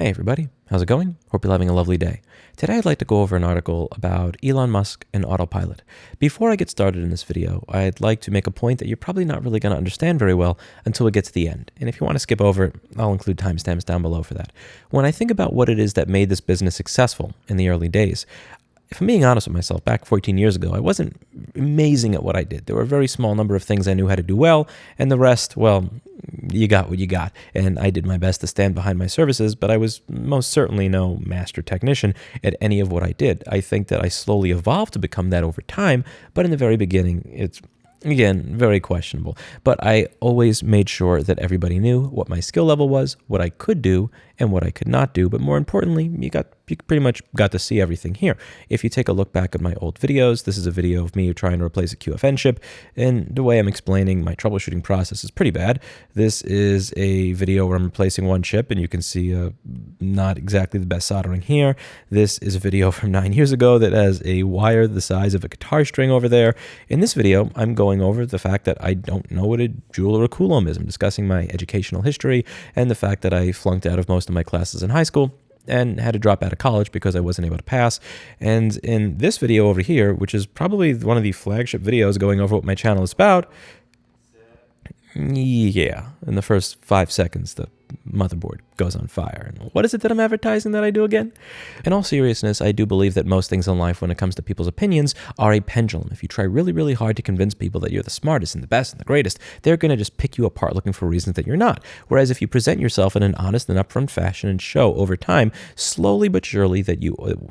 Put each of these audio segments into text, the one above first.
Hey everybody, how's it going? Hope you're having a lovely day. Today I'd like to go over an article about Elon Musk and autopilot. Before I get started in this video, I'd like to make a point that you're probably not really going to understand very well until we get to the end. And if you want to skip over it, I'll include timestamps down below for that. When I think about what it is that made this business successful in the early days, if I'm being honest with myself, back 14 years ago, I wasn't amazing at what I did. There were a very small number of things I knew how to do well, and the rest, well, you got what you got. And I did my best to stand behind my services, but I was most certainly no master technician at any of what I did. I think that I slowly evolved to become that over time, but in the very beginning, it's again, very questionable. But I always made sure that everybody knew what my skill level was, what I could do, and what I could not do. But more importantly, you pretty much got to see everything here. If you take a look back at my old videos, this is a video of me trying to replace a QFN chip, and the way I'm explaining my troubleshooting process is pretty bad. This is a video where I'm replacing one chip, and you can see not exactly the best soldering here. This is a video from 9 years ago that has a wire the size of a guitar string over there. In this video, I'm going over the fact that I don't know what a joule or a coulomb is. I'm discussing my educational history and the fact that I flunked out of most of my classes in high school and had to drop out of college because I wasn't able to pass. And in this video over here, which is probably one of the flagship videos going over what my channel is about, yeah, in the first 5 seconds, the motherboard goes on fire. And what is it that I'm advertising that I do again? In all seriousness, I do believe that most things in life, when it comes to people's opinions, are a pendulum. If you try really, really hard to convince people that you're the smartest and the best and the greatest, they're going to just pick you apart looking for reasons that you're not. Whereas if you present yourself in an honest and upfront fashion and show over time, slowly but surely, that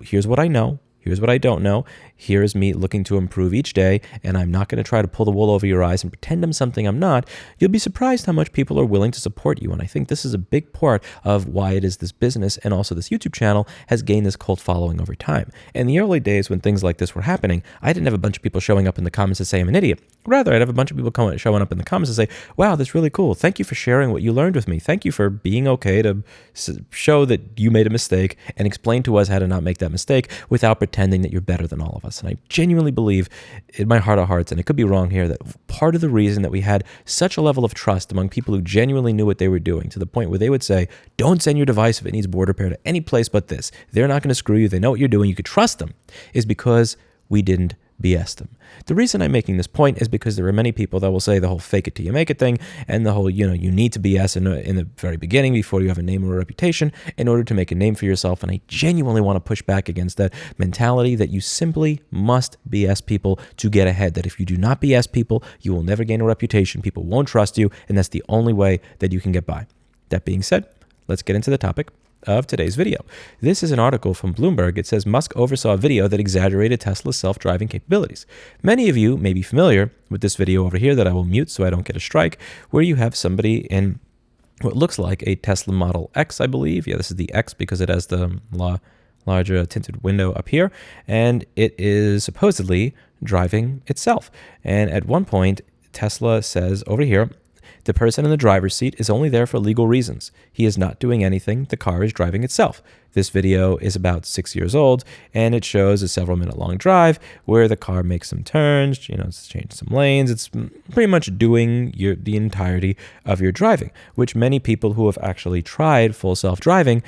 here's what I know, here's what I don't know, here is me looking to improve each day, and I'm not going to try to pull the wool over your eyes and pretend I'm something I'm not, you'll be surprised how much people are willing to support you. And I think this is a big part of why it is this business and also this YouTube channel has gained this cult following over time. In the early days when things like this were happening, I didn't have a bunch of people showing up in the comments to say I'm an idiot. Rather, I'd have a bunch of people showing up in the comments and say, wow, that's really cool. Thank you for sharing what you learned with me. Thank you for being okay to show that you made a mistake and explain to us how to not make that mistake without pretending that you're better than all of us. And I genuinely believe in my heart of hearts, and it could be wrong here, that part of the reason that we had such a level of trust among people who genuinely knew what they were doing, to the point where they would say, don't send your device if it needs board repair to any place but this. They're not going to screw you. They know what you're doing. You could trust them, is because we didn't BS them. The reason I'm making this point is because there are many people that will say the whole fake it till you make it thing, and the whole, you need to BS in the very beginning before you have a name or a reputation in order to make a name for yourself. And I genuinely want to push back against that mentality that you simply must BS people to get ahead. That if you do not BS people, you will never gain a reputation. People won't trust you, and that's the only way that you can get by. That being said, let's get into the topic of today's video. This is an article from Bloomberg. It says Musk oversaw a video that exaggerated Tesla's self-driving capabilities. Many of you may be familiar with this video over here that I will mute so I don't get a strike, where you have somebody in what looks like a Tesla Model X, I believe. Yeah, this is the X because it has the larger tinted window up here, and it is supposedly driving itself. And at one point, Tesla says over here, the person in the driver's seat is only there for legal reasons. He is not doing anything. The car is driving itself. This video is about 6 years old, and it shows a several-minute-long drive where the car makes some turns, it's changed some lanes. It's pretty much doing the entirety of your driving, which many people who have actually tried full self-driving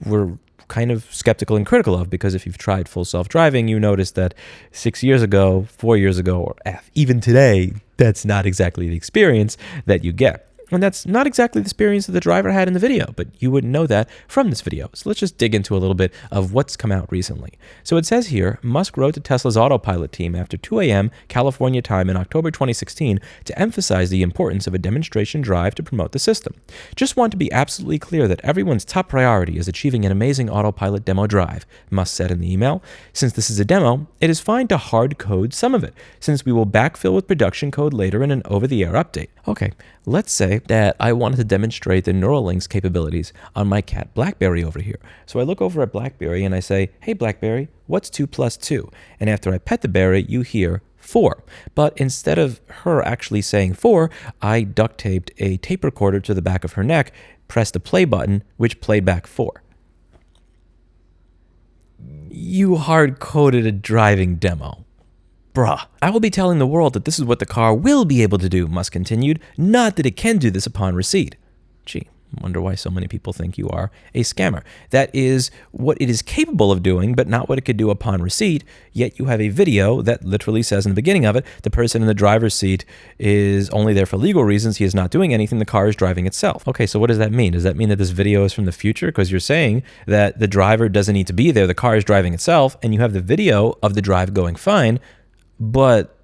were kind of skeptical and critical of, because if you've tried full self-driving, you notice that 6 years ago, 4 years ago, or even today, that's not exactly the experience that you get. And that's not exactly the experience that the driver had in the video, but you wouldn't know that from this video. So let's just dig into a little bit of what's come out recently. So it says here, Musk wrote to Tesla's autopilot team after 2 a.m. California time in October 2016 to emphasize the importance of a demonstration drive to promote the system. Just want to be absolutely clear that everyone's top priority is achieving an amazing autopilot demo drive, Musk said in the email. Since this is a demo, it is fine to hard code some of it, since we will backfill with production code later in an over-the-air update. Okay, let's say that I wanted to demonstrate the Neuralink's capabilities on my cat BlackBerry over here. So I look over at BlackBerry and I say, hey BlackBerry, what's 2 plus 2? And after I pet the berry, you hear 4. But instead of her actually saying 4, I duct taped a tape recorder to the back of her neck, pressed the play button, which played back 4. You hard-coded a driving demo. Bruh. I will be telling the world that this is what the car will be able to do, Musk continued, not that it can do this upon receipt. Gee, Wonder why so many people think you are a scammer. That is what it is capable of doing, but not what it could do upon receipt. Yet you have a video that literally says in the beginning of it, the person in the driver's seat is only there for legal reasons. He is not doing anything. The car is driving itself. Okay, so what does that mean? Does that mean that this video is from the future? Because you're saying that the driver doesn't need to be there. The car is driving itself, and you have the video of the drive going fine, but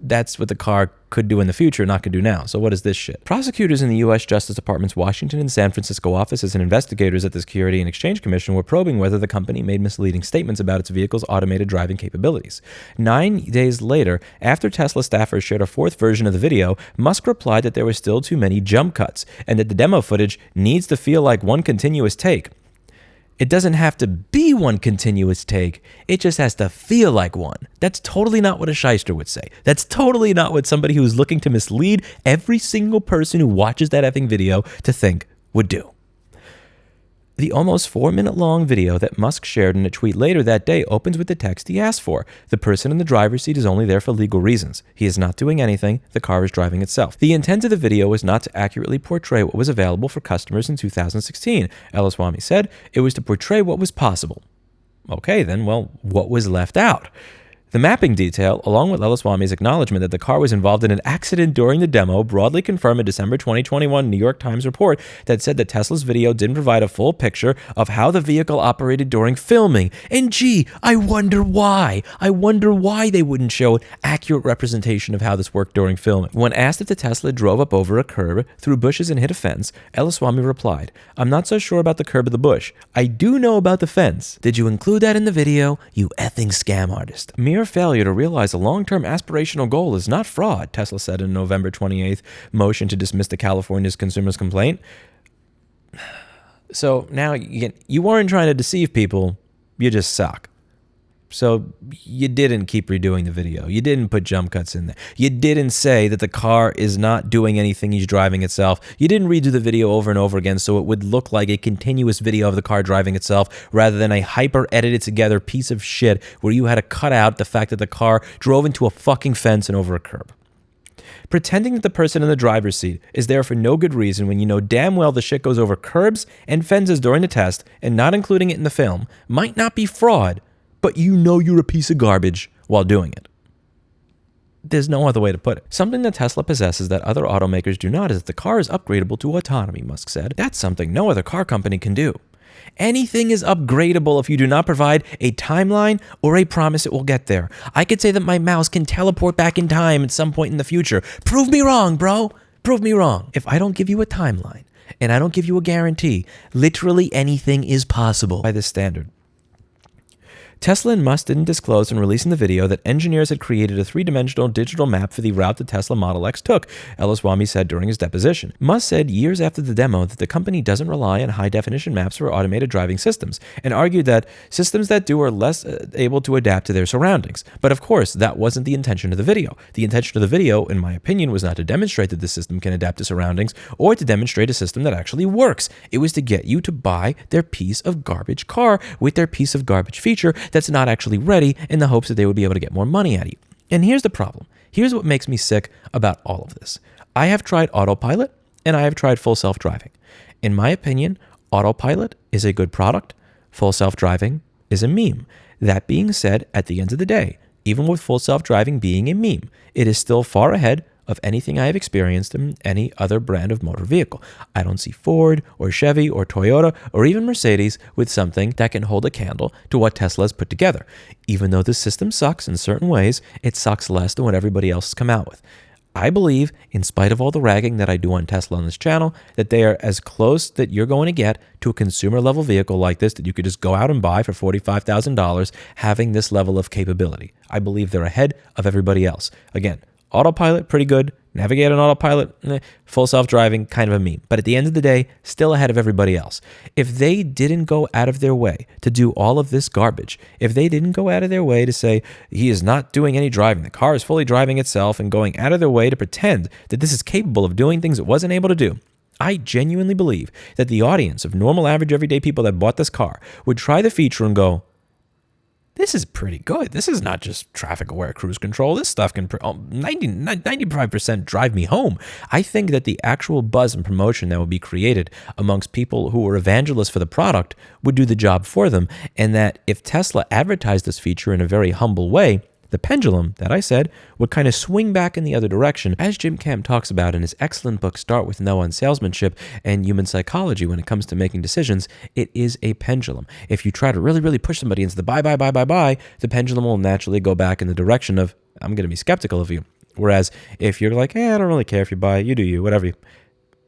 that's what the car could do in the future, not could do now. So what is this shit? Prosecutors in the U.S. Justice Department's Washington and San Francisco offices and investigators at the Security and Exchange Commission were probing whether the company made misleading statements about its vehicle's automated driving capabilities. 9 days later, after Tesla staffers shared a fourth version of the video, Musk replied that there were still too many jump cuts and that the demo footage needs to feel like one continuous take. It doesn't have to be one continuous take. It just has to feel like one. That's totally not what a shyster would say. That's totally not what somebody who is looking to mislead every single person who watches that effing video to think would do. The almost 4-minute long video that Musk shared in a tweet later that day opens with the text he asked for. The person in the driver's seat is only there for legal reasons. He is not doing anything. The car is driving itself. The intent of the video was not to accurately portray what was available for customers in 2016. Eliswamy said it was to portray what was possible. Okay, then, well, what was left out? The mapping detail, along with Eliswamy's acknowledgement that the car was involved in an accident during the demo, broadly confirmed a December 2021 New York Times report that said that Tesla's video didn't provide a full picture of how the vehicle operated during filming. And gee, I wonder why. I wonder why they wouldn't show an accurate representation of how this worked during filming. When asked if the Tesla drove up over a curb, through bushes and hit a fence, Eliswamy replied, "I'm not so sure about the curb or the bush. I do know about the fence. Did you include that in the video, you effing scam artist?" Mere failure to realize a long-term aspirational goal is not fraud, Tesla said in a November 28th motion to dismiss the California's consumer's complaint. So now you weren't trying to deceive people, you just suck. So you didn't keep redoing the video. You didn't put jump cuts in there. You didn't say that the car is not doing anything, he's driving itself. You didn't redo the video over and over again so it would look like a continuous video of the car driving itself rather than a hyper-edited together piece of shit where you had to cut out the fact that the car drove into a fucking fence and over a curb. Pretending that the person in the driver's seat is there for no good reason when you know damn well the shit goes over curbs and fences during the test and not including it in the film might not be fraud, but you know you're a piece of garbage while doing it. There's no other way to put it. Something that Tesla possesses that other automakers do not is that the car is upgradable to autonomy, Musk said. That's something no other car company can do. Anything is upgradable if you do not provide a timeline or a promise it will get there. I could say that my mouse can teleport back in time at some point in the future. Prove me wrong, bro. Prove me wrong. If I don't give you a timeline and I don't give you a guarantee, literally anything is possible by this standard. Tesla and Musk didn't disclose in releasing the video that engineers had created a three-dimensional digital map for the route the Tesla Model X took, Eliswamy said during his deposition. Musk said years after the demo that the company doesn't rely on high-definition maps for automated driving systems, and argued that systems that do are less able to adapt to their surroundings. But of course, that wasn't the intention of the video. The intention of the video, in my opinion, was not to demonstrate that the system can adapt to surroundings or to demonstrate a system that actually works. It was to get you to buy their piece of garbage car with their piece of garbage feature that's not actually ready in the hopes that they would be able to get more money out of you. And here's the problem. Here's what makes me sick about all of this. I have tried autopilot and I have tried full self-driving. In my opinion, autopilot is a good product. Full self-driving is a meme. That being said, at the end of the day, even with full self-driving being a meme, it is still far ahead of anything I have experienced in any other brand of motor vehicle. I don't see Ford or Chevy or Toyota or even Mercedes with something that can hold a candle to what Tesla has put together. Even though the system sucks in certain ways, it sucks less than what everybody else has come out with. I believe, in spite of all the ragging that I do on Tesla on this channel, that they are as close that you're going to get to a consumer level vehicle like this that you could just go out and buy for $45,000 having this level of capability. I believe they're ahead of everybody else. Again, autopilot, pretty good. Navigate on autopilot, full self-driving, kind of a meme. But at the end of the day, still ahead of everybody else. If they didn't go out of their way to do all of this garbage, if they didn't go out of their way to say, he is not doing any driving, the car is fully driving itself, and going out of their way to pretend that this is capable of doing things it wasn't able to do, I genuinely believe that the audience of normal, average, everyday people that bought this car would try the feature and go, this is pretty good. This is not just traffic-aware cruise control. This stuff can 95% drive me home. I think that the actual buzz and promotion that would be created amongst people who are evangelists for the product would do the job for them, and that if Tesla advertised this feature in a very humble way, the pendulum that I said would kind of swing back in the other direction. As Jim Camp talks about in his excellent book, Start With No on Salesmanship and Human Psychology, when it comes to making decisions, it is a pendulum. If you try to really, really push somebody into the buy, the pendulum will naturally go back in the direction of, I'm going to be skeptical of you. Whereas if you're like, I don't really care if you buy, you do you, whatever,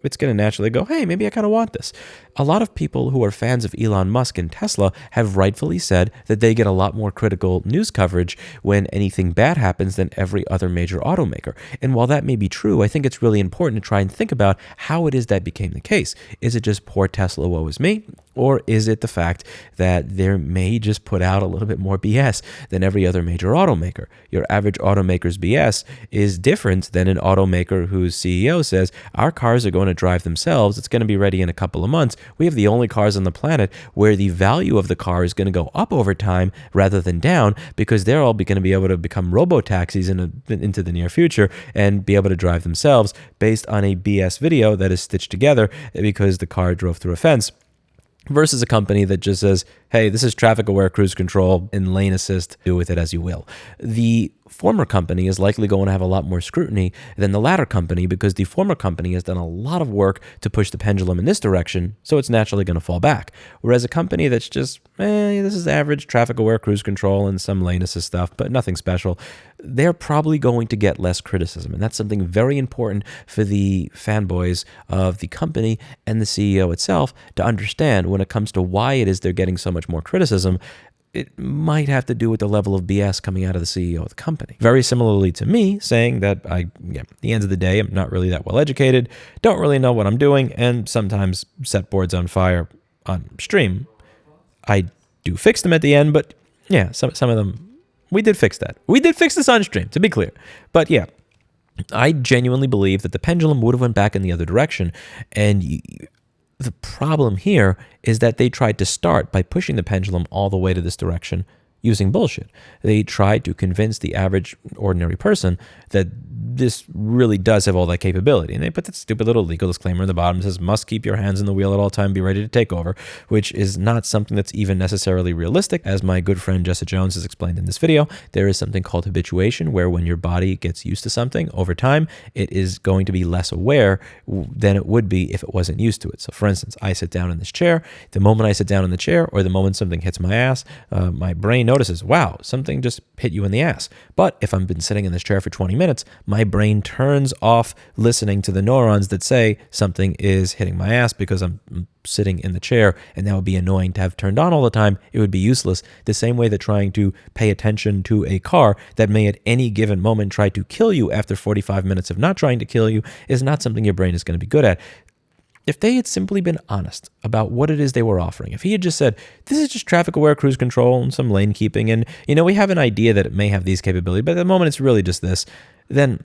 it's going to naturally go, hey, maybe I kind of want this. A lot of people who are fans of Elon Musk and Tesla have rightfully said that they get a lot more critical news coverage when anything bad happens than every other major automaker. And while that may be true, I think it's really important to try and think about how it is that became the case. Is it just poor Tesla, woe is me? Or is it the fact that they may just put out a little bit more BS than every other major automaker? Your average automaker's BS is different than an automaker whose CEO says, our cars are going to drive themselves. It's going to be ready in a couple of months. We have the only cars on the planet where the value of the car is going to go up over time rather than down, because they're all going to be able to become robo-taxis into the near future and be able to drive themselves based on a BS video that is stitched together because the car drove through a fence. Versus a company that just says, hey, this is traffic-aware cruise control and lane assist, do with it as you will. The former company is likely going to have a lot more scrutiny than the latter company, because the former company has done a lot of work to push the pendulum in this direction, so it's naturally going to fall back. Whereas a company that's just, this is average traffic-aware cruise control and some lane assist stuff, but nothing special, they're probably going to get less criticism. And that's something very important for the fanboys of the company and the CEO itself to understand when it comes to why it is they're getting so much more criticism. It might have to do with the level of BS coming out of the CEO of the company. Very similarly to me saying that at the end of the day, I'm not really that well educated, don't really know what I'm doing, and sometimes set boards on fire on stream. I do fix them at the end, but yeah, some of them, we did fix that. We did fix this on stream, to be clear. But yeah, I genuinely believe that the pendulum would have went back in the other direction, and the problem here is that they tried to start by pushing the pendulum all the way to this direction using bullshit. They tried to convince the average ordinary person that this really does have all that capability. And they put that stupid little legal disclaimer in the bottom that says, must keep your hands on the wheel at all time, be ready to take over, which is not something that's even necessarily realistic. As my good friend Jessica Jones has explained in this video, there is something called habituation, where when your body gets used to something over time, it is going to be less aware than it would be if it wasn't used to it. So for instance, I sit down in this chair. The moment I sit down in the chair, or the moment something hits my ass, my brain notices, wow, something just hit you in the ass. But if I've been sitting in this chair for 20 minutes, my brain turns off listening to the neurons that say something is hitting my ass because I'm sitting in the chair, and that would be annoying to have turned on all the time. It would be useless. The same way that trying to pay attention to a car that may at any given moment try to kill you after 45 minutes of not trying to kill you is not something your brain is going to be good at. If they had simply been honest about what it is they were offering, if he had just said, this is just traffic-aware cruise control and some lane keeping, and, we have an idea that it may have these capabilities, but at the moment it's really just this, then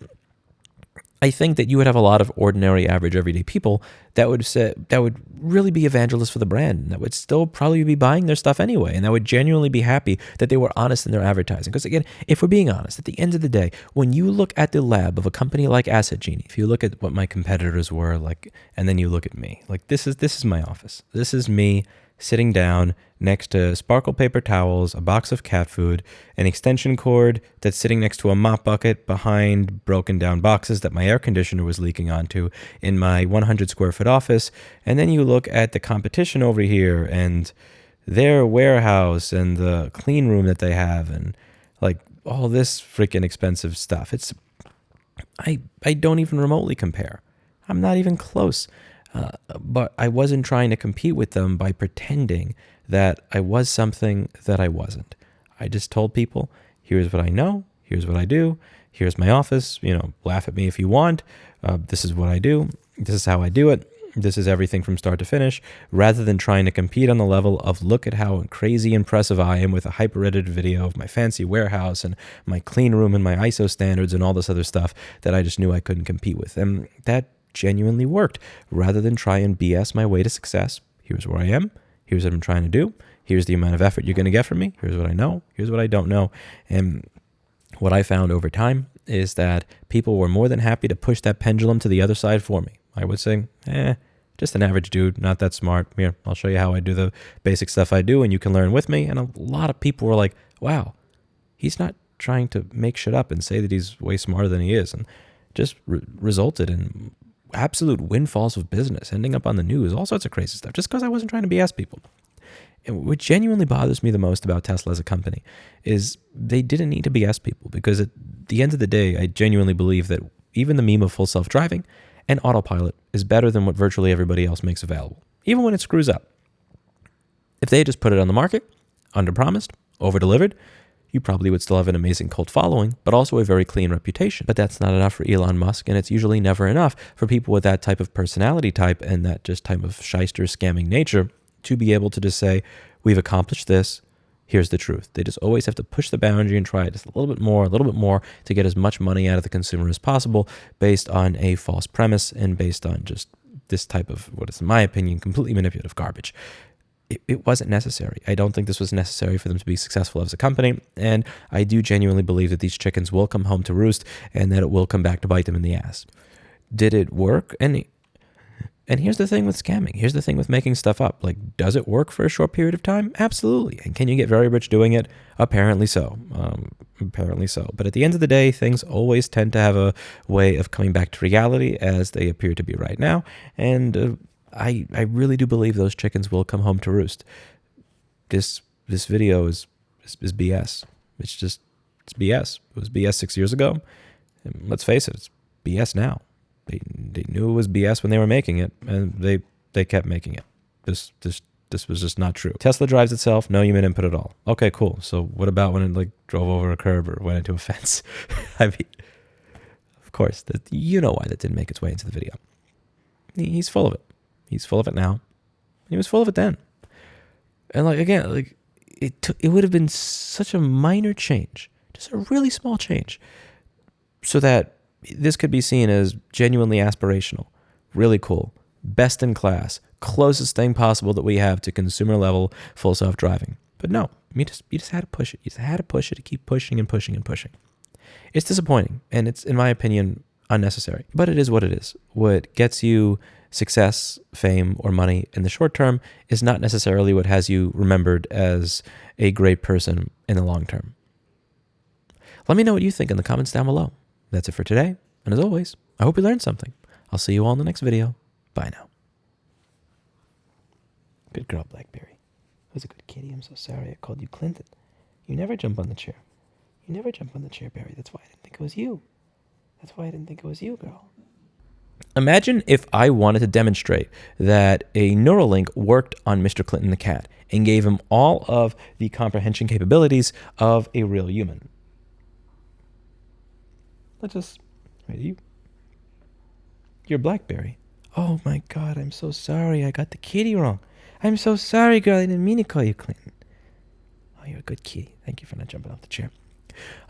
I think that you would have a lot of ordinary, average, everyday people that would really be evangelists for the brand, and that would still probably be buying their stuff anyway, and that would genuinely be happy that they were honest in their advertising. Because again, if we're being honest, at the end of the day, when you look at the lab of a company like Asset Genie, if you look at what my competitors were like, and then you look at me, like this is my office. This is me sitting down next to sparkle paper towels, a box of cat food, an extension cord that's sitting next to a mop bucket behind broken down boxes that my air conditioner was leaking onto in my 100 square foot office. And then you look at the competition over here and their warehouse and the clean room that they have and like all this freaking expensive stuff. I don't even remotely compare. I'm not even close. But I wasn't trying to compete with them by pretending that I was something that I wasn't. I just told people, here's what I know, here's what I do, here's my office, laugh at me if you want, this is what I do, this is how I do it, this is everything from start to finish, rather than trying to compete on the level of look at how crazy impressive I am with a hyper-edited video of my fancy warehouse and my clean room and my ISO standards and all this other stuff that I just knew I couldn't compete with. And that genuinely worked. Rather than try and BS my way to success, here's where I am, Here's what I'm trying to do. Here's the amount of effort you're going to get from me. Here's what I know. Here's what I don't know. And what I found over time is that people were more than happy to push that pendulum to the other side for me. I would say, just an average dude, not that smart. Here, I'll show you how I do the basic stuff I do, and you can learn with me. And a lot of people were like, wow, he's not trying to make shit up and say that he's way smarter than he is. And just resulted in absolute windfalls of business, ending up on the news, all sorts of crazy stuff, just because I wasn't trying to BS people. And what genuinely bothers me the most about Tesla as a company is they didn't need to BS people, because at the end of the day, I genuinely believe that even the meme of full self-driving and autopilot is better than what virtually everybody else makes available, even when it screws up. If they had just put it on the market, under-promised, over-delivered, you probably would still have an amazing cult following, but also a very clean reputation. But that's not enough for Elon Musk, and it's usually never enough for people with that type of personality type and that just type of shyster scamming nature to be able to just say, we've accomplished this, here's the truth. They just always have to push the boundary and try just a little bit more to get as much money out of the consumer as possible based on a false premise and based on just this type of, what is in my opinion, completely manipulative garbage. It wasn't necessary. I don't think this was necessary for them to be successful as a company, and I do genuinely believe that these chickens will come home to roost and that it will come back to bite them in the ass. Did it work? And here's the thing with scamming. Here's the thing with making stuff up. Like, does it work for a short period of time? Absolutely. And can you get very rich doing it? Apparently so. But at the end of the day, things always tend to have a way of coming back to reality, as they appear to be right now. And I really do believe those chickens will come home to roost. This video is BS. It's BS. It was BS 6 years ago. And let's face it, it's BS now. They knew it was BS when they were making it, and they kept making it. This was just not true. Tesla drives itself, no human input at all. Okay, cool. So what about when it drove over a curb or went into a fence? I mean, of course, you know why that didn't make its way into the video. He's full of it. He's full of it now. He was full of it then. And it would have been such a minor change, just a really small change, so that this could be seen as genuinely aspirational, really cool, best in class, closest thing possible that we have to consumer level full self-driving. But no, you just had to push it. You just had to push it to keep pushing and pushing and pushing. It's disappointing, and it's, in my opinion, unnecessary. But it is what it is. What gets you success, fame, or money in the short term is not necessarily what has you remembered as a great person in the long term. Let me know what you think in the comments down below. That's it for today, and as always, I hope you learned something. I'll see you all in the next video. Bye now. Good girl, Blackberry. That was a good kitty. I'm so sorry I called you Clinton. You never jump on the chair. You never jump on the chair, Barry. That's why I didn't think it was you. That's why I didn't think it was you, girl. Imagine if I wanted to demonstrate that a Neuralink worked on Mr. Clinton the cat and gave him all of the comprehension capabilities of a real human. You're Blackberry. Oh my God, I'm so sorry. I got the kitty wrong. I'm so sorry, girl. I didn't mean to call you Clinton. Oh, you're a good kitty. Thank you for not jumping off the chair.